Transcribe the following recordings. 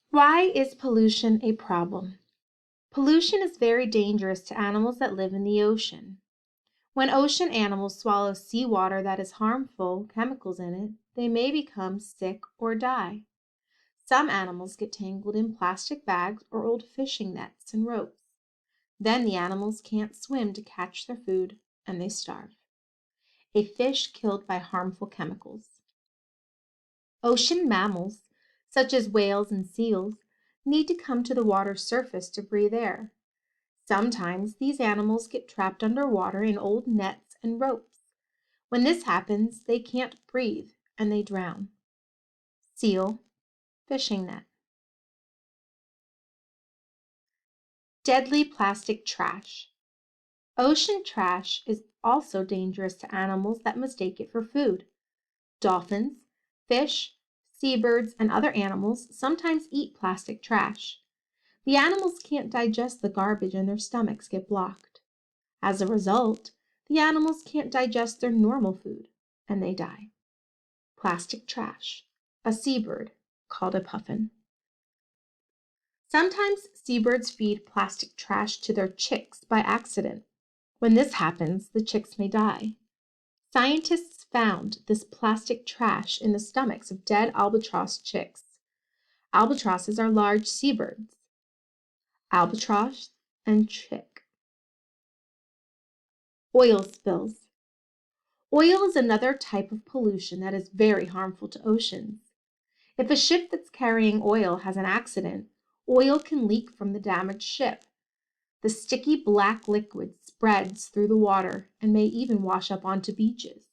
Why is pollution a problem? Pollution is very dangerous to animals that live in the ocean. When ocean animals swallow seawater that has harmful chemicals in it, they may become sick or die. Some animals get tangled in plastic bags or old fishing nets and ropes. Then the animals can't swim to catch their food and they starve. A fish killed by harmful chemicals. Ocean mammals, such as whales and seals, need to come to the water's surface to breathe air. Sometimes these animals get trapped underwater in old nets and ropes. When this happens, they can't breathe and they drown. Seal, fishing net. Deadly plastic trash. Ocean trash is also dangerous to animals that mistake it for food. Dolphins, fish, seabirds, and other animals sometimes eat plastic trash. The animals can't digest the garbage and their stomachs get blocked. As a result, the animals can't digest their normal food and they die. Plastic trash. A seabird, called a puffin. Sometimes seabirds feed plastic trash to their chicks by accident. When this happens, the chicks may die. Scientists found this plastic trash in the stomachs of dead albatross chicks. Albatrosses are large seabirds. Albatross and chick. Oil spills. Oil is another type of pollution that is very harmful to oceans. If a ship that's carrying oil has an accident, oil can leak from the damaged ship. The sticky black liquid spreads through the water and may even wash up onto beaches.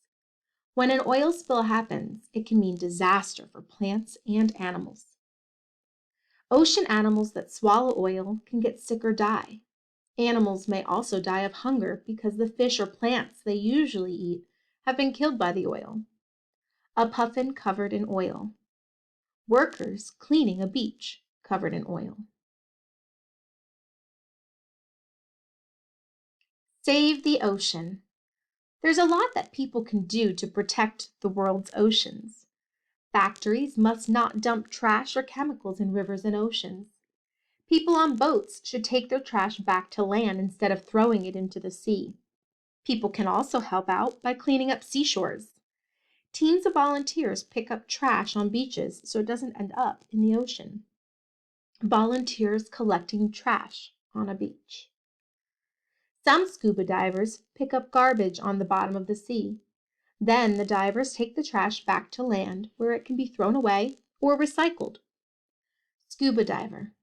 When an oil spill happens, it can mean disaster for plants and animals. Ocean animals that swallow oil can get sick or die. Animals may also die of hunger because the fish or plants they usually eat have been killed by the oil. A puffin covered in oil. Workers cleaning a beach covered in oil. Save the ocean. There's a lot that people can do to protect the world's oceans. Factories must not dump trash or chemicals in rivers and oceans. People on boats should take their trash back to land instead of throwing it into the sea. People can also help out by cleaning up seashores. Teams of volunteers pick up trash on beaches so it doesn't end up in the ocean. Volunteers collecting trash on a beach. Some scuba divers pick up garbage on the bottom of the sea. Then the divers take the trash back to land where it can be thrown away or recycled. Scuba diver,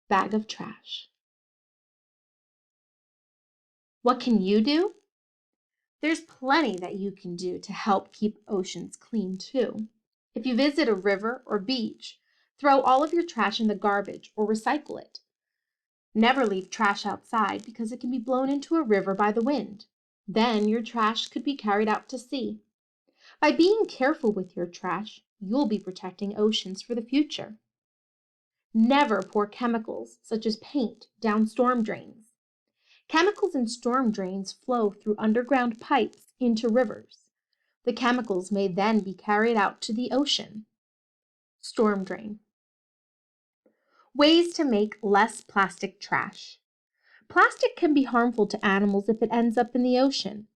bag of trash. What can you do? There's plenty that you can do to help keep oceans clean too. If you visit a river or beach, throw all of your trash in the garbage or recycle it. Never leave trash outside because it can be blown into a river by the wind. Then your trash could be carried out to sea. By being careful with your trash, you'll be protecting oceans for the future. Never pour chemicals, such as paint, down storm drains. Chemicals in storm drains flow through underground pipes into rivers. The chemicals may then be carried out to the ocean. Storm drain. Ways to make less plastic trash. Plastic can be harmful to animals if it ends up in the ocean.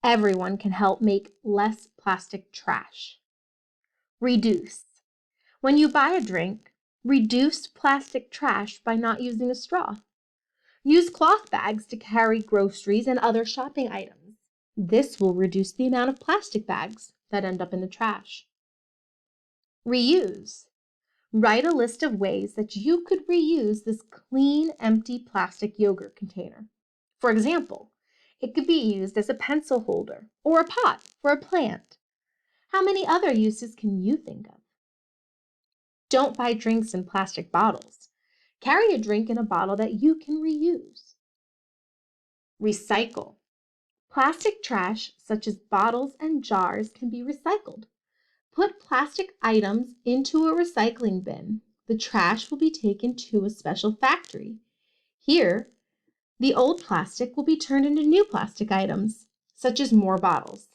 Everyone can help make less plastic trash. Reduce. When you buy a drink, reduce plastic trash by not using a straw. Use cloth bags to carry groceries and other shopping items. This will reduce the amount of plastic bags that end up in the trash. Reuse. Write a list of ways that you could reuse this clean, empty plastic yogurt container. For example, it could be used as a pencil holder or a pot for a plant. How many other uses can you think of? Don't buy drinks in plastic bottles. Carry a drink in a bottle that you can reuse. Recycle. Plastic trash, such as bottles and jars, can be recycled. Put plastic items into a recycling bin. The trash will be taken to a special factory. Here, the old plastic will be turned into new plastic items, such as more bottles.